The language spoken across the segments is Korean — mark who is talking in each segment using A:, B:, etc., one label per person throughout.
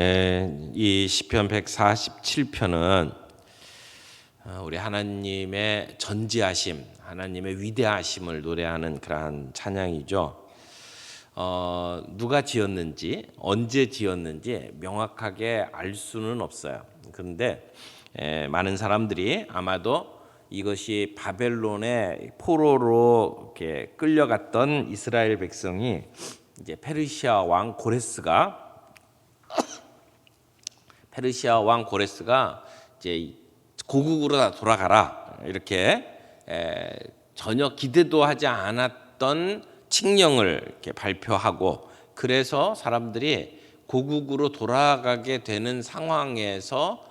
A: 이 시편 147편은 우리 하나님의 전지하심, 하나님의 위대하심을 노래하는 그러한 찬양이죠. 누가 지었는지, 언제 지었는지 명확하게 알 수는 없어요. 그런데 많은 사람들이 아마도 이것이 바벨론의 포로로 이렇게 끌려갔던 이스라엘 백성이 이제 페르시아 왕 고레스가 이제 고국으로 다 돌아가라 이렇게 전혀 기대도 하지 않았던 칙령을 이렇게 발표하고, 그래서 사람들이 고국으로 돌아가게 되는 상황에서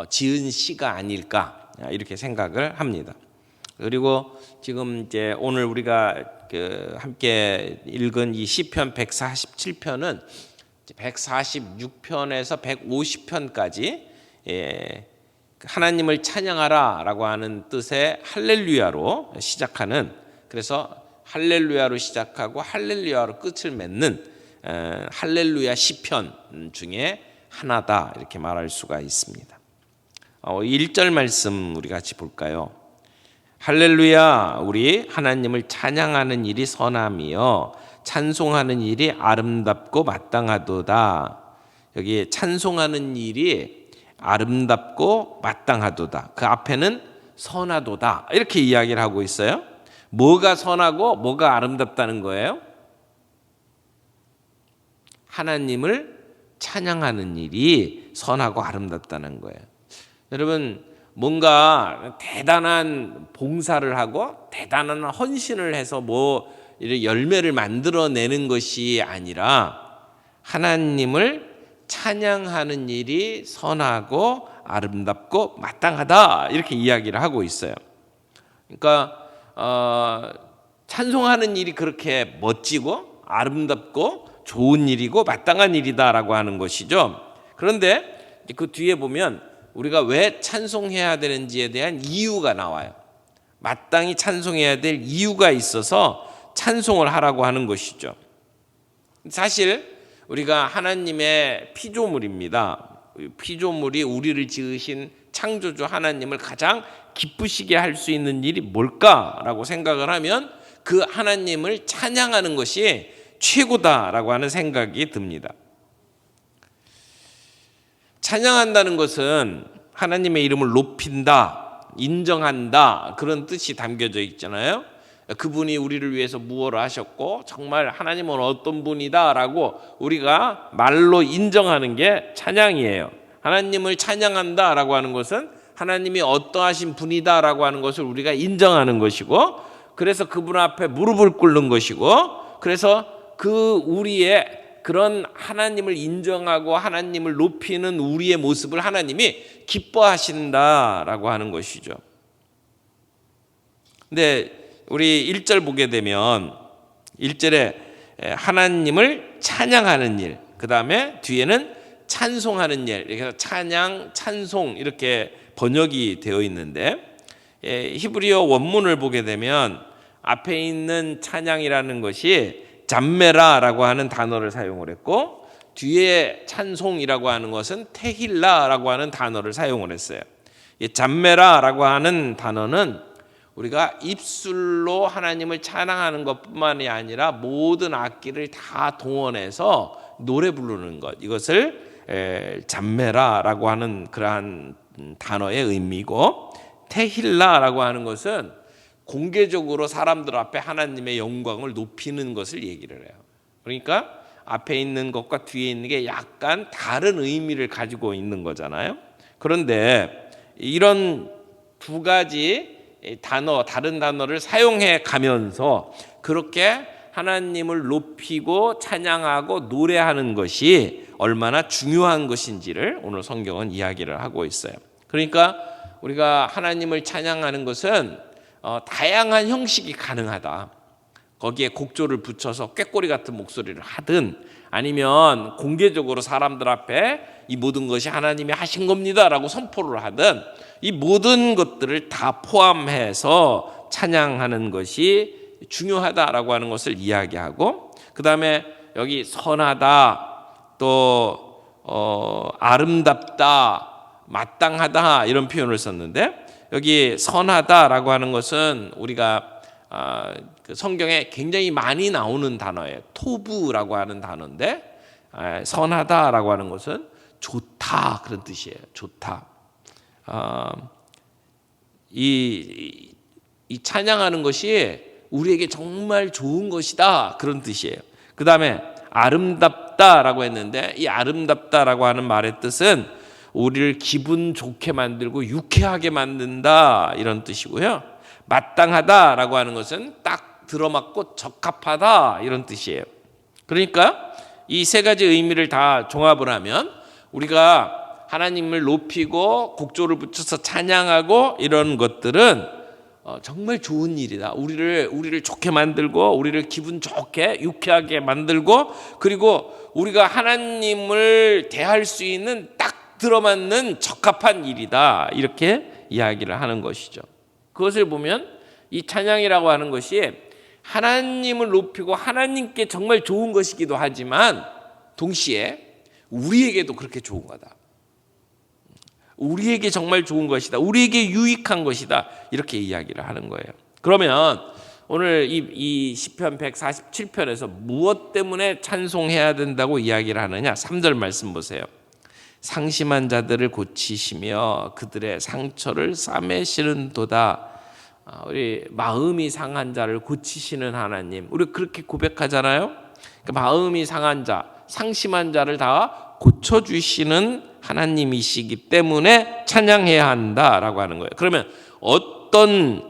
A: 지은 시가 아닐까 이렇게 생각을 합니다. 그리고 지금 이제 오늘 우리가 함께 읽은 이 시편 147편은 146편에서 150편까지 하나님을 찬양하라라고 하는 뜻의 할렐루야로 시작하는, 그래서 할렐루야로 시작하고 할렐루야로 끝을 맺는 할렐루야 시편 중에 하나다 이렇게 말할 수가 있습니다. 1절 말씀 우리 같이 볼까요? 할렐루야, 우리 하나님을 찬양하는 일이 선함이요 찬송하는 일이 아름답고 마땅하도다. 여기 찬송하는 일이 아름답고 마땅하도다, 그 앞에는 선하도다 이렇게 이야기를 하고 있어요. 뭐가 선하고 뭐가 아름답다는 거예요? 하나님을 찬양하는 일이 선하고 아름답다는 거예요. 여러분, 뭔가 대단한 봉사를 하고 대단한 헌신을 해서 열매를 만들어내는 것이 아니라 하나님을 찬양하는 일이 선하고 아름답고 마땅하다 이렇게 이야기를 하고 있어요. 그러니까 찬송하는 일이 그렇게 멋지고 아름답고 좋은 일이고 마땅한 일이다라고 하는 것이죠. 그런데 그 뒤에 보면 우리가 왜 찬송해야 되는지에 대한 이유가 나와요. 마땅히 찬송해야 될 이유가 있어서 찬송을 하라고 하는 것이죠. 사실 우리가 하나님의 피조물입니다. 피조물이 우리를 지으신 창조주 하나님을 가장 기쁘시게 할 수 있는 일이 뭘까라고 생각을 하면 그 하나님을 찬양하는 것이 최고다라고 하는 생각이 듭니다. 찬양한다는 것은 하나님의 이름을 높인다, 인정한다 그런 뜻이 담겨져 있잖아요. 그분이 우리를 위해서 무엇을 하셨고 정말 하나님은 어떤 분이다라고 우리가 말로 인정하는 게 찬양이에요. 하나님을 찬양한다라고 하는 것은 하나님이 어떠하신 분이다라고 하는 것을 우리가 인정하는 것이고, 그래서 그분 앞에 무릎을 꿇는 것이고, 그래서 우리의 그런 하나님을 인정하고 하나님을 높이는 우리의 모습을 하나님이 기뻐하신다라고 하는 것이죠. 근데 우리 1절 보게 되면 1절에 하나님을 찬양하는 일, 그 다음에 뒤에는 찬송하는 일, 그래서 찬양, 찬송 이렇게 번역이 되어 있는데, 히브리어 원문을 보게 되면 앞에 있는 찬양이라는 것이 잠메라라고 하는 단어를 사용을 했고, 뒤에 찬송이라고 하는 것은 테힐라라고 하는 단어를 사용을 했어요. 이 잠메라라고 하는 단어는 우리가 입술로 하나님을 찬양하는 것뿐만이 아니라 모든 악기를 다 동원해서 노래 부르는 것, 이것을 잠메라라고 하는 그러한 단어의 의미고, 테힐라라고 하는 것은 공개적으로 사람들 앞에 하나님의 영광을 높이는 것을 얘기를 해요. 그러니까 앞에 있는 것과 뒤에 있는 게 약간 다른 의미를 가지고 있는 거잖아요. 그런데 이런 두 가지 다른 단어를 사용해 가면서 그렇게 하나님을 높이고 찬양하고 노래하는 것이 얼마나 중요한 것인지를 오늘 성경은 이야기를 하고 있어요. 그러니까 우리가 하나님을 찬양하는 것은 다양한 형식이 가능하다. 거기에 곡조를 붙여서 꾀꼬리 같은 목소리를 하든, 아니면 공개적으로 사람들 앞에 이 모든 것이 하나님이 하신 겁니다라고 선포를 하든, 이 모든 것들을 다 포함해서 찬양하는 것이 중요하다라고 하는 것을 이야기하고, 그 다음에 여기 선하다, 또 아름답다, 마땅하다 이런 표현을 썼는데 여기 선하다라고 하는 것은 우리가 그 성경에 굉장히 많이 나오는 단어예요. 토부라고 하는 단어인데 선하다라고 하는 것은 좋다 그런 뜻이에요. 좋다. 이 찬양하는 것이 우리에게 정말 좋은 것이다 그런 뜻이에요. 그 다음에 아름답다라고 했는데 이 아름답다라고 하는 말의 뜻은 우리를 기분 좋게 만들고 유쾌하게 만든다 이런 뜻이고요. 마땅하다라고 하는 것은 딱 들어맞고 적합하다 이런 뜻이에요. 그러니까 이 세 가지 의미를 다 종합을 하면 우리가 하나님을 높이고 곡조를 붙여서 찬양하고 이런 것들은 정말 좋은 일이다. 우리를 좋게 만들고 우리를 기분 좋게 유쾌하게 만들고 그리고 우리가 하나님을 대할 수 있는 딱 들어맞는 적합한 일이다. 이렇게 이야기를 하는 것이죠. 그것을 보면 이 찬양이라고 하는 것이 하나님을 높이고 하나님께 정말 좋은 것이기도 하지만 동시에 우리에게도 그렇게 좋은 거다. 우리에게 정말 좋은 것이다. 우리에게 유익한 것이다. 이렇게 이야기를 하는 거예요. 그러면 오늘 이 시편 147편에서 무엇 때문에 찬송해야 된다고 이야기를 하느냐? 3절 말씀 보세요. 상심한 자들을 고치시며 그들의 상처를 싸매시는도다. 우리 마음이 상한 자를 고치시는 하나님. 우리 그렇게 고백하잖아요. 마음이 상한 자, 상심한 자를 다 고쳐주시는 하나님이시기 때문에 찬양해야 한다라고 하는 거예요. 그러면 어떤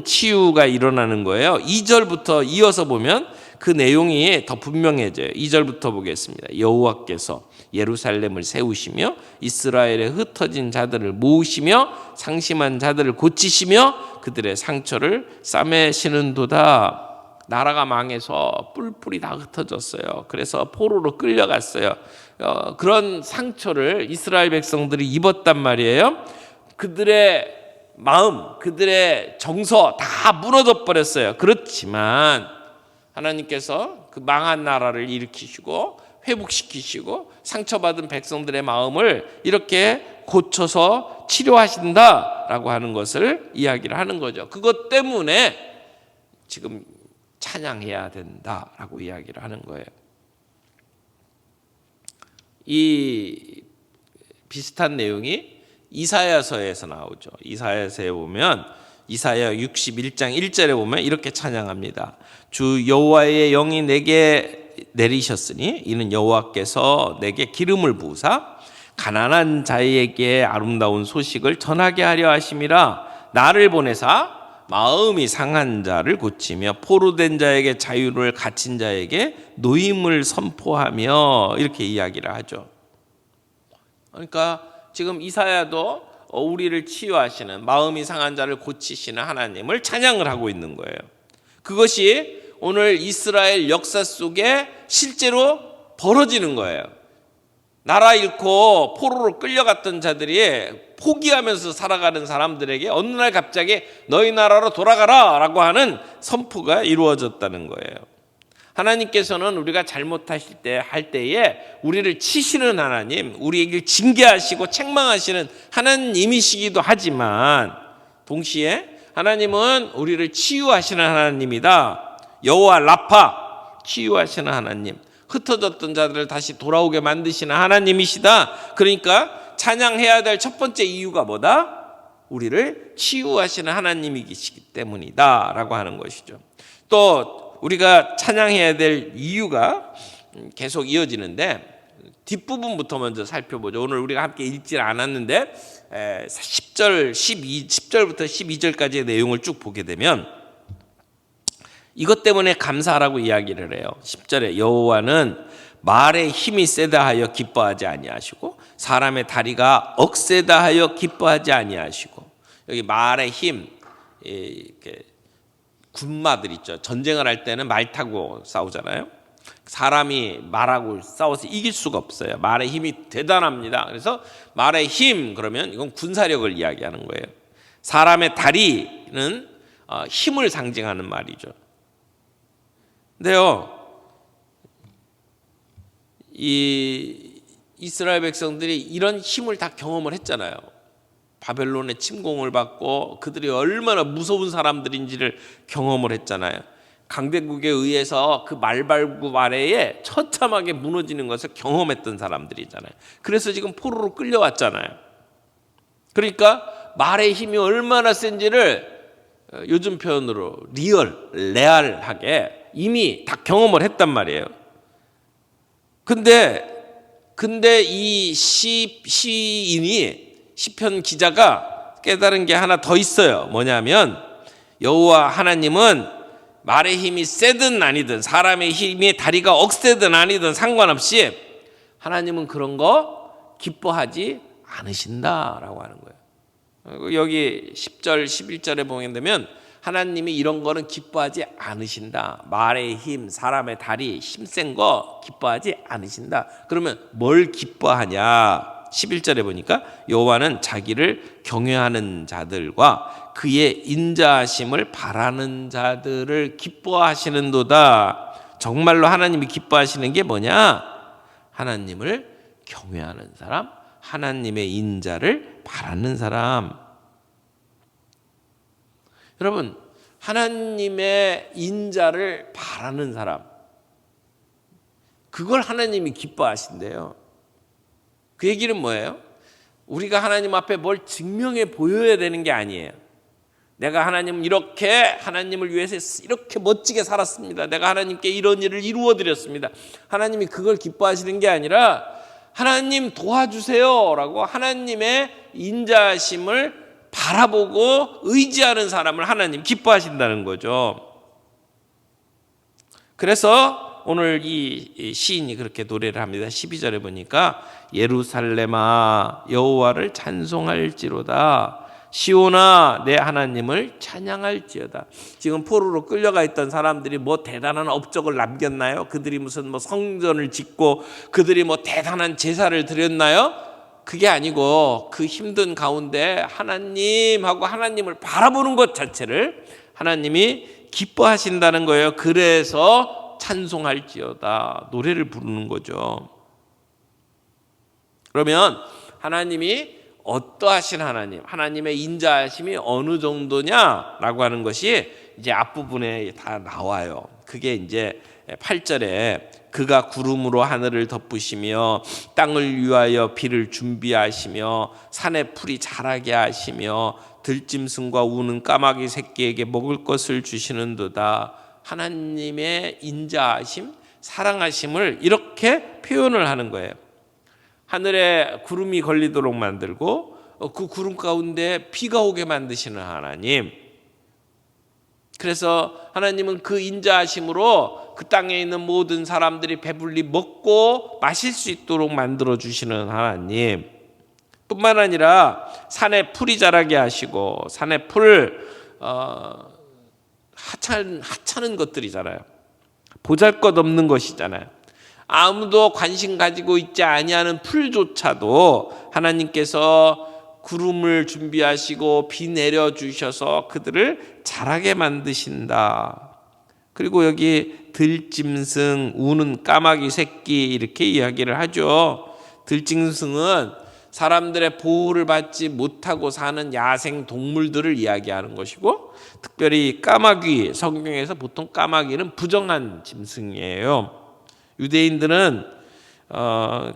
A: 치유가 일어나는 거예요? 2절부터 이어서 보면 그 내용이 더 분명해져요. 2절부터 보겠습니다. 여호와께서 예루살렘을 세우시며 이스라엘에 흩어진 자들을 모으시며 상심한 자들을 고치시며 그들의 상처를 싸매시는도다. 나라가 망해서 뿔뿔이 다 흩어졌어요. 그래서 포로로 끌려갔어요. 그런 상처를 이스라엘 백성들이 입었단 말이에요. 그들의 마음, 그들의 정서 다 무너져 버렸어요. 그렇지만 하나님께서 그 망한 나라를 일으키시고 회복시키시고 상처받은 백성들의 마음을 이렇게 고쳐서 치료하신다라고 하는 것을 이야기를 하는 거죠. 그것 때문에 지금 찬양해야 된다라고 이야기를 하는 거예요. 이 비슷한 내용이 이사야서에서 나오죠. 이사야서에 보면 이사야 61장 1절에 보면 이렇게 찬양합니다. 주 여호와의 영이 내게 내리셨으니 이는 여호와께서 내게 기름을 부으사 가난한 자에게 아름다운 소식을 전하게 하려 하심이라. 나를 보내사 마음이 상한 자를 고치며 포로된 자에게 자유를 갇힌 자에게 노임을 선포하며 이렇게 이야기를 하죠. 그러니까 지금 이사야도 우리를 치유하시는 마음이 상한 자를 고치시는 하나님을 찬양을 하고 있는 거예요. 그것이 오늘 이스라엘 역사 속에 실제로 벌어지는 거예요. 나라 잃고 포로로 끌려갔던 자들이 포기하면서 살아가는 사람들에게 어느 날 갑자기 너희 나라로 돌아가라 라고 하는 선포가 이루어졌다는 거예요. 하나님께서는 우리가 잘못하실 때 할 때에 우리를 치시는 하나님, 우리에게 징계하시고 책망하시는 하나님이시기도 하지만 동시에 하나님은 우리를 치유하시는 하나님이다. 여호와 라파, 치유하시는 하나님, 흩어졌던 자들을 다시 돌아오게 만드시는 하나님이시다. 그러니까 찬양해야 될 첫 번째 이유가 뭐다? 우리를 치유하시는 하나님이시기 때문이다 라고 하는 것이죠. 또 우리가 찬양해야 될 이유가 계속 이어지는데 뒷부분부터 먼저 살펴보죠. 오늘 우리가 함께 읽지 않았는데 10절부터 12절까지의 내용을 쭉 보게 되면 이것 때문에 감사하라고 이야기를 해요. 10절에 여호와는 말의 힘이 세다 하여 기뻐하지 아니하시고 사람의 다리가 억세다 하여 기뻐하지 아니하시고. 여기 말의 힘, 이렇게 군마들 있죠. 전쟁을 할 때는 말 타고 싸우잖아요. 사람이 말하고 싸워서 이길 수가 없어요. 말의 힘이 대단합니다. 그래서 말의 힘 그러면 이건 군사력을 이야기하는 거예요. 사람의 다리는 힘을 상징하는 말이죠. 근데요, 이 이스라엘 백성들이 이런 힘을 다 경험을 했잖아요. 바벨론의 침공을 받고 그들이 얼마나 무서운 사람들인지를 경험을 했잖아요. 강대국에 의해서 그 말발굽 아래에 처참하게 무너지는 것을 경험했던 사람들이잖아요. 그래서 지금 포로로 끌려왔잖아요. 그러니까 말의 힘이 얼마나 센지를 요즘 표현으로 레알하게 이미 다 경험을 했단 말이에요. 근데 이 시인이 시편 기자가 깨달은 게 하나 더 있어요. 뭐냐면 여호와 하나님은 말의 힘이 세든 아니든 사람의 힘이 다리가 억세든 아니든 상관없이 하나님은 그런 거 기뻐하지 않으신다라고 하는 거예요. 여기 10절 11절에 보게 되면 하나님이 이런 거는 기뻐하지 않으신다. 말의 힘, 사람의 다리, 힘센 거 기뻐하지 않으신다. 그러면 뭘 기뻐하냐? 11절에 보니까 여호와는 자기를 경외하는 자들과 그의 인자하심을 바라는 자들을 기뻐하시는도다. 정말로 하나님이 기뻐하시는 게 뭐냐? 하나님을 경외하는 사람, 하나님의 인자를 바라는 사람. 여러분, 하나님의 인자를 바라는 사람, 그걸 하나님이 기뻐하신대요. 그 얘기는 뭐예요? 우리가 하나님 앞에 뭘 증명해 보여야 되는 게 아니에요. 내가 하나님을 위해서 이렇게 멋지게 살았습니다. 내가 하나님께 이런 일을 이루어 드렸습니다. 하나님이 그걸 기뻐하시는 게 아니라 하나님 도와주세요라고 하나님의 인자하심을 바라보고 의지하는 사람을 하나님 기뻐하신다는 거죠. 그래서 오늘 이 시인이 그렇게 노래를 합니다. 12절에 보니까 예루살렘아 여호와를 찬송할지로다. 시온아 내 하나님을 찬양할지어다. 지금 포로로 끌려가 있던 사람들이 뭐 대단한 업적을 남겼나요? 그들이 무슨 뭐 성전을 짓고 그들이 뭐 대단한 제사를 드렸나요? 그게 아니고 그 힘든 가운데 하나님하고 하나님을 바라보는 것 자체를 하나님이 기뻐하신다는 거예요. 그래서 찬송할지어다. 노래를 부르는 거죠. 그러면 하나님이 어떠하신 하나님, 하나님의 인자하심이 어느 정도냐라고 하는 것이 이제 앞부분에 다 나와요. 그게 이제 8절에 그가 구름으로 하늘을 덮으시며 땅을 위하여 비를 준비하시며 산에 풀이 자라게 하시며 들짐승과 우는 까마귀 새끼에게 먹을 것을 주시는도다. 하나님의 인자하심, 사랑하심을 이렇게 표현을 하는 거예요. 하늘에 구름이 걸리도록 만들고 그 구름 가운데 비가 오게 만드시는 하나님. 그래서 하나님은 그 인자하심으로 그 땅에 있는 모든 사람들이 배불리 먹고 마실 수 있도록 만들어 주시는 하나님. 뿐만 아니라 산에 풀이 자라게 하시고 산에 풀 하찮은 것들이잖아요. 보잘것없는 것이잖아요. 아무도 관심 가지고 있지 아니하는 풀조차도 하나님께서 구름을 준비하시고 비 내려주셔서 그들을 자라게 만드신다. 그리고 여기 들짐승, 우는 까마귀 새끼 이렇게 이야기를 하죠. 들짐승은 사람들의 보호를 받지 못하고 사는 야생 동물들을 이야기하는 것이고, 특별히 까마귀, 성경에서 보통 까마귀는 부정한 짐승이에요. 유대인들은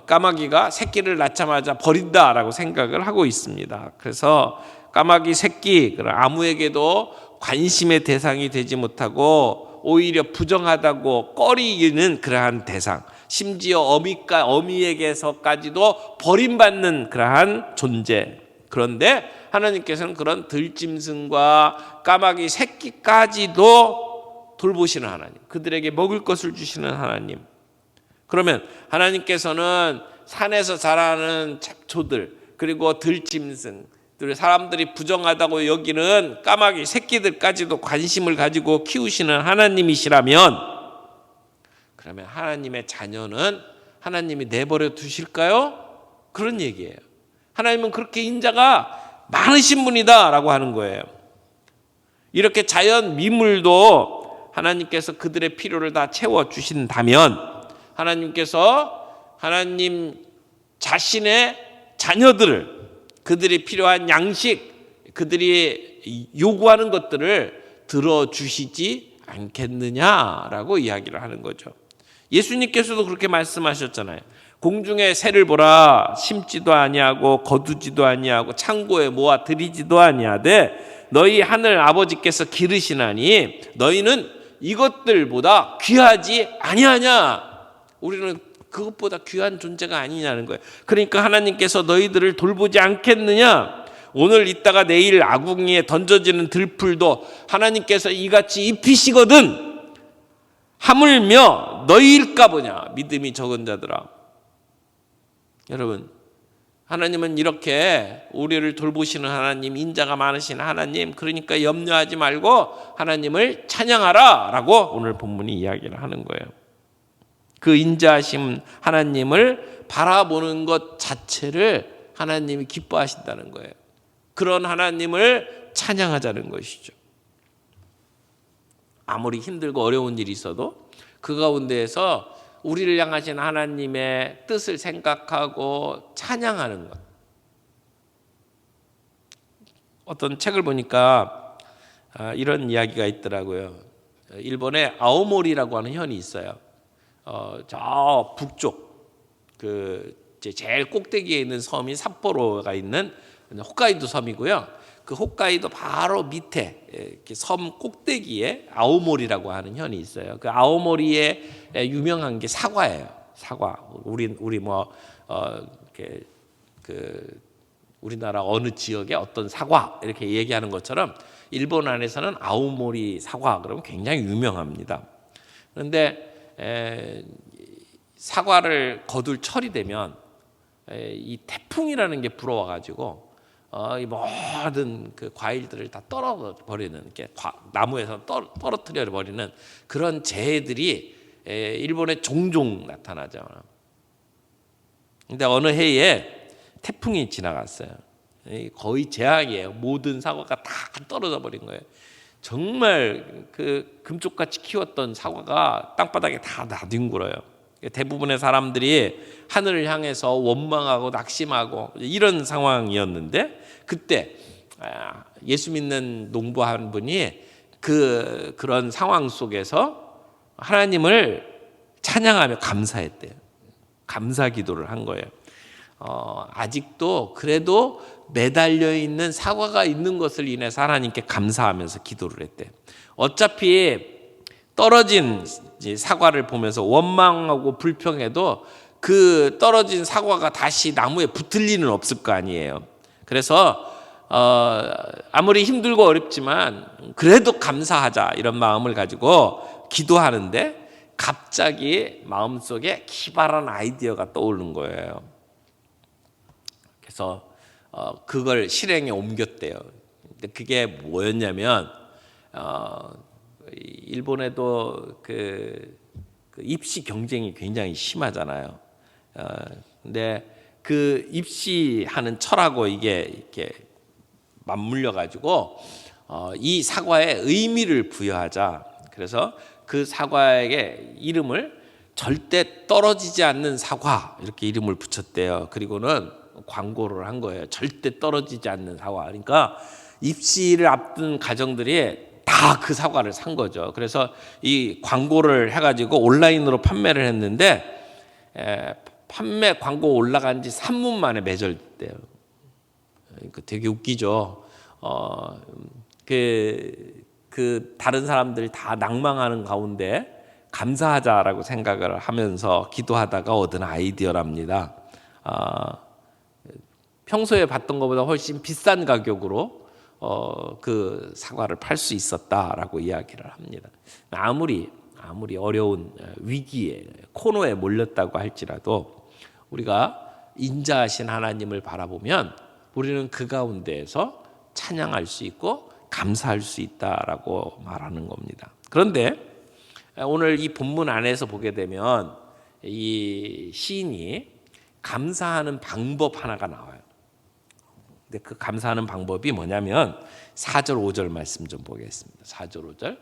A: 까마귀가 새끼를 낳자마자 버린다라고 생각을 하고 있습니다. 그래서 까마귀 새끼, 아무에게도 관심의 대상이 되지 못하고 오히려 부정하다고 꺼리는 그러한 대상, 심지어 어미에게서까지도 버림받는 그러한 존재. 그런데 하나님께서는 그런 들짐승과 까마귀 새끼까지도 돌보시는 하나님, 그들에게 먹을 것을 주시는 하나님. 그러면 하나님께서는 산에서 자라는 잡초들, 그리고 들짐승, 사람들이 부정하다고 여기는 까마귀 새끼들까지도 관심을 가지고 키우시는 하나님이시라면, 그러면 하나님의 자녀는 하나님이 내버려 두실까요? 그런 얘기예요. 하나님은 그렇게 인자가 많으신 분이다라고 하는 거예요. 이렇게 자연 미물도 하나님께서 그들의 필요를 다 채워주신다면, 하나님께서 하나님 자신의 자녀들을, 그들이 필요한 양식, 그들이 요구하는 것들을 들어주시지 않겠느냐라고 이야기를 하는 거죠. 예수님께서도 그렇게 말씀하셨잖아요. 공중의 새를 보라, 심지도 아니하고 거두지도 아니하고 창고에 모아 들이지도 아니하되 너희 하늘 아버지께서 기르시나니 너희는 이것들보다 귀하지 아니하냐. 우리는 그것보다 귀한 존재가 아니냐는 거예요. 그러니까 하나님께서 너희들을 돌보지 않겠느냐. 오늘 있다가 내일 아궁이에 던져지는 들풀도 하나님께서 이같이 입히시거든 하물며 너희일까 보냐. 믿음이 적은 자들아. 여러분, 하나님은 이렇게 우리를 돌보시는 하나님, 인자가 많으신 하나님, 그러니까 염려하지 말고 하나님을 찬양하라 라고 오늘 본문이 이야기를 하는 거예요. 그 인자하심 하나님을 바라보는 것 자체를 하나님이 기뻐하신다는 거예요. 그런 하나님을 찬양하자는 것이죠. 아무리 힘들고 어려운 일이 있어도 그 가운데에서 우리를 향하신 하나님의 뜻을 생각하고 찬양하는 것. 어떤 책을 보니까 이런 이야기가 있더라고요. 일본에 아오모리라고 하는 현이 있어요. 저 북쪽 그 제일 꼭대기에 있는 섬이 삿포로가 있는 홋카이도 섬이고요. 그 홋카이도 바로 밑에 이렇게 섬 꼭대기에 아오모리라고 하는 현이 있어요. 그 아오모리에 유명한 게 사과예요. 사과. 우리 뭐 이렇게 그 우리나라 어느 지역에 어떤 사과 이렇게 얘기하는 것처럼 일본 안에서는 아오모리 사과 그러면 굉장히 유명합니다. 그런데 사과를 거둘 철이 되면 이 태풍이라는 게 불어와 가지고 이 모든 그 과일들을 다 떨어 버리는, 이렇게 나무에서 떨어뜨려 버리는 그런 재해들이 일본에 종종 나타나죠. 근데 어느 해에 태풍이 지나갔어요. 거의 재앙이에요. 모든 사과가 다 떨어져 버린 거예요. 정말 그 금쪽같이 키웠던 사과가 땅바닥에 다 나뒹굴어요. 대부분의 사람들이 하늘을 향해서 원망하고 낙심하고 이런 상황이었는데, 그때 예수 믿는 농부 한 분이 그런 상황 속에서 하나님을 찬양하며 감사했대요. 감사 기도를 한 거예요. 아직도 그래도 매달려 있는 사과가 있는 것을 인해서 하나님께 감사하면서 기도를 했대요. 어차피 떨어진 사과를 보면서 원망하고 불평해도 그 떨어진 사과가 다시 나무에 붙을 리는 없을 거 아니에요. 그래서 아무리 힘들고 어렵지만 그래도 감사하자 이런 마음을 가지고 기도하는데 갑자기 마음속에 기발한 아이디어가 떠오르는 거예요. 그래서 그걸 실행에 옮겼대요. 근데 그게 뭐였냐면 일본에도 그 입시 경쟁이 굉장히 심하잖아요. 근데 그 입시하는 철하고 이게 이렇게 맞물려 가지고 이 사과에 의미를 부여하자. 그래서 그 사과에게 이름을 절대 떨어지지 않는 사과 이렇게 이름을 붙였대요. 그리고는 광고를 한 거예요. 절대 떨어지지 않는 사과. 그러니까 입시를 앞둔 가정들이 다 그 사과를 산 거죠. 그래서 이 광고를 해가지고 온라인으로 판매를 했는데 판매 광고 올라간 지 3분 만에 매절됐대요. 되게 웃기죠. 그 다른 사람들이 다 낭망하는 가운데 감사하자라고 생각을 하면서 기도하다가 얻은 아이디어랍니다. 평소에 받던 것보다 훨씬 비싼 가격으로 그 사과를 팔 수 있었다라고 이야기를 합니다. 아무리 어려운 위기에 코너에 몰렸다고 할지라도 우리가 인자하신 하나님을 바라보면 우리는 그 가운데에서 찬양할 수 있고 감사할 수 있다라고 말하는 겁니다. 그런데 오늘 이 본문 안에서 보게 되면 이 시인이 감사하는 방법 하나가 나와요. 근데 그 감사하는 방법이 뭐냐면 4절 5절 말씀 좀 보겠습니다. 4절 5절.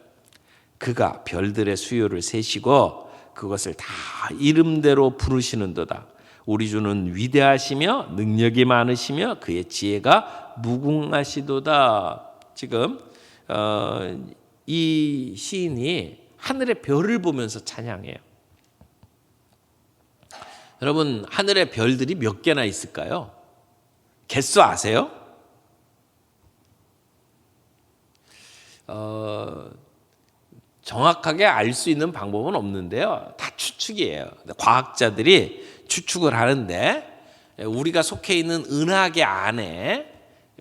A: 그가 별들의 수요를 세시고 그것을 다 이름대로 부르시는도다. 우리 주는 위대하시며 능력이 많으시며 그의 지혜가 무궁하시도다. 지금 이 시인이 하늘의 별을 보면서 찬양해요. 여러분, 하늘의 별들이 몇 개나 있을까요? 개수 아세요? 정확하게 알 수 있는 방법은 없는데요. 다 추측이에요. 과학자들이 추측을 하는데 우리가 속해 있는 은하계 안에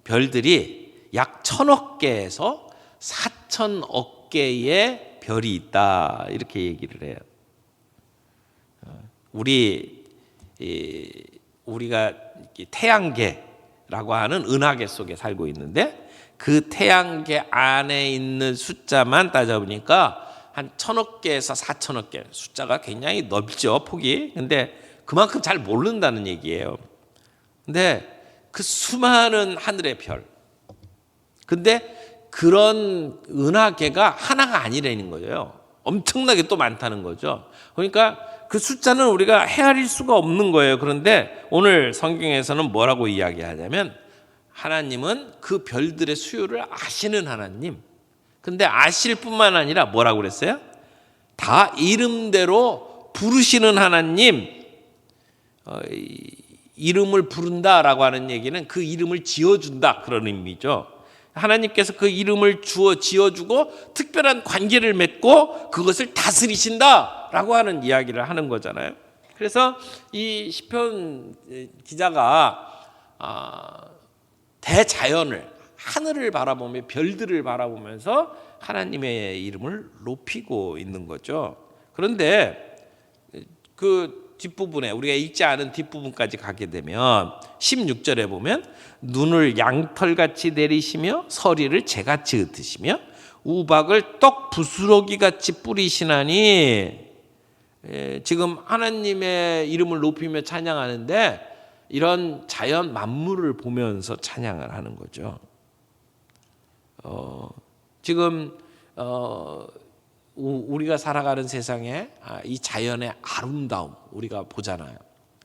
A: 별들이 약 1000억 개에서 4000억 개의 별이 있다, 이렇게 얘기를 해요. 우리가 태양계라고 하는 은하계 속에 살고 있는데 그 태양계 안에 있는 숫자만 따져보니까 한 1000억 개에서 4000억 개, 숫자가 굉장히 넓죠, 폭이. 근데 그만큼 잘 모른다는 얘기예요. 근데 그 수많은 하늘의 별, 근데 그런 은하계가 하나가 아니라는 거예요. 엄청나게 또 많다는 거죠. 그러니까 그 숫자는 우리가 헤아릴 수가 없는 거예요. 그런데 오늘 성경에서는 뭐라고 이야기하냐면 하나님은 그 별들의 수요를 아시는 하나님. 근데 아실 뿐만 아니라 뭐라고 그랬어요? 다 이름대로 부르시는 하나님. 이름을 부른다라고 하는 얘기는 그 이름을 지어준다, 그런 의미죠. 하나님께서 그 이름을 지어주고 특별한 관계를 맺고 그것을 다스리신다라고 하는 이야기를 하는 거잖아요. 그래서 이 시편 기자가 대자연을, 하늘을 바라보며 별들을 바라보면서 하나님의 이름을 높이고 있는 거죠. 그런데 그 뒷부분에, 우리가 읽지 않은 뒷부분까지 가게 되면 16절에 보면 눈을 양털같이 내리시며 서리를 재같이 흩으시며 우박을 떡 부스러기같이 뿌리시나니, 지금 하나님의 이름을 높이며 찬양하는데 이런 자연 만물을 보면서 찬양을 하는 거죠. 지금 우리가 살아가는 세상에 이 자연의 아름다움 우리가 보잖아요.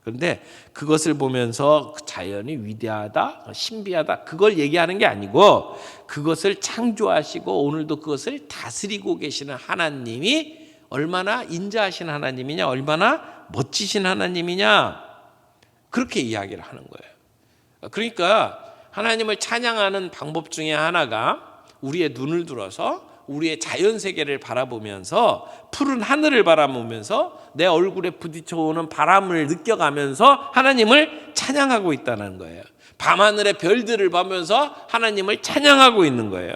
A: 그런데 그것을 보면서 그 자연이 위대하다, 신비하다, 그걸 얘기하는 게 아니고 그것을 창조하시고 오늘도 그것을 다스리고 계시는 하나님이 얼마나 인자하신 하나님이냐, 얼마나 멋지신 하나님이냐, 그렇게 이야기를 하는 거예요. 그러니까 하나님을 찬양하는 방법 중에 하나가 우리의 눈을 들어서 우리의 자연 세계를 바라보면서 푸른 하늘을 바라보면서 내 얼굴에 부딪혀오는 바람을 느껴가면서 하나님을 찬양하고 있다는 거예요. 밤하늘의 별들을 보면서 하나님을 찬양하고 있는 거예요.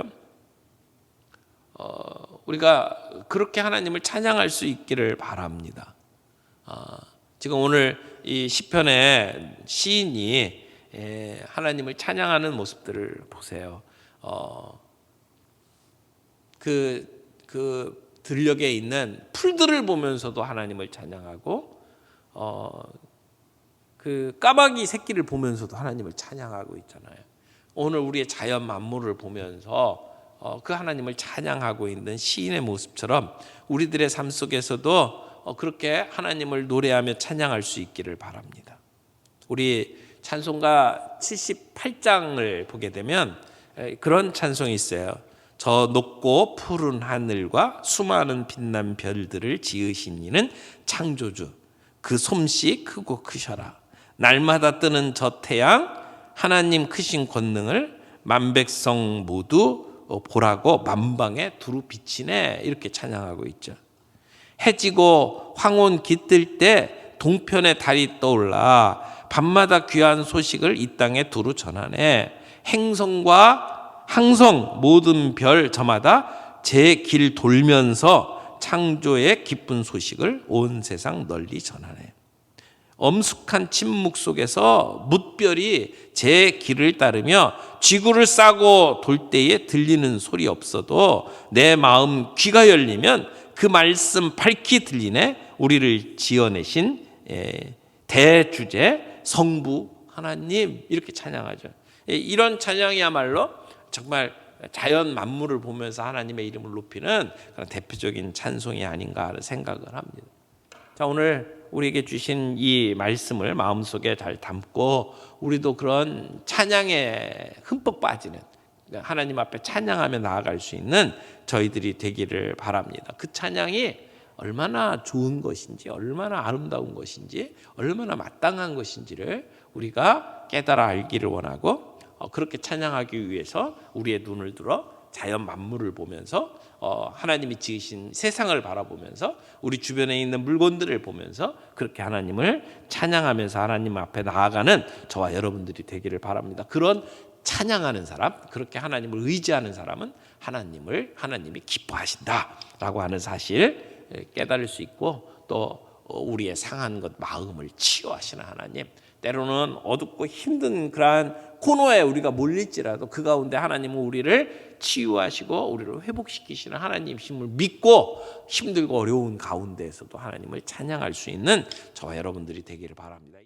A: 우리가 그렇게 하나님을 찬양할 수 있기를 바랍니다. 지금 오늘 이 시편의 시인이 하나님을 찬양하는 모습들을 보세요. 그 들녘에 있는 풀들을 보면서도 하나님을 찬양하고, 그 까마귀 새끼를 보면서도 하나님을 찬양하고 있잖아요. 오늘 우리의 자연 만물을 보면서 그 하나님을 찬양하고 있는 시인의 모습처럼 우리들의 삶 속에서도 그렇게 하나님을 노래하며 찬양할 수 있기를 바랍니다. 우리 찬송가 78장을 보게 되면 그런 찬송이 있어요. 저 높고 푸른 하늘과 수많은 빛난 별들을 지으신 이는 창조주, 그 솜씨 크고 크셔라. 날마다 뜨는 저 태양, 하나님 크신 권능을 만백성 모두 보라고 만방에 두루 비치네, 이렇게 찬양하고 있죠. 해지고 황혼 깃들 때 동편의 달이 떠올라 밤마다 귀한 소식을 이 땅에 두루 전하네. 행성과 항성 모든 별 저마다 제 길 돌면서 창조의 기쁜 소식을 온 세상 널리 전하네. 엄숙한 침묵 속에서 뭇별이 제 길을 따르며 지구를 싸고 돌 때에 들리는 소리 없어도 내 마음 귀가 열리면 그 말씀 밝히 들리네. 우리를 지어내신 대주제 성부 하나님, 이렇게 찬양하죠. 이런 찬양이야말로 정말 자연 만물을 보면서 하나님의 이름을 높이는 그런 대표적인 찬송이 아닌가 하는 생각을 합니다. 자, 오늘 우리에게 주신 이 말씀을 마음속에 잘 담고 우리도 그런 찬양에 흠뻑 빠지는, 하나님 앞에 찬양하며 나아갈 수 있는 저희들이 되기를 바랍니다. 그 찬양이 얼마나 좋은 것인지, 얼마나 아름다운 것인지, 얼마나 마땅한 것인지를 우리가 깨달아 알기를 원하고, 그렇게 찬양하기 위해서 우리의 눈을 들어 자연 만물을 보면서 하나님이 지으신 세상을 바라보면서 우리 주변에 있는 물건들을 보면서 그렇게 하나님을 찬양하면서 하나님 앞에 나아가는 저와 여러분들이 되기를 바랍니다. 그런 찬양하는 사람, 그렇게 하나님을 의지하는 사람은 하나님이 기뻐하신다라고 하는 사실 깨달을 수 있고, 또 우리의 상한 것 마음을 치유하시는 하나님, 때로는 어둡고 힘든 그러한 코너에 우리가 몰릴지라도 그 가운데 하나님은 우리를 치유하시고 우리를 회복시키시는 하나님이심을 믿고 힘들고 어려운 가운데에서도 하나님을 찬양할 수 있는 저와 여러분들이 되기를 바랍니다.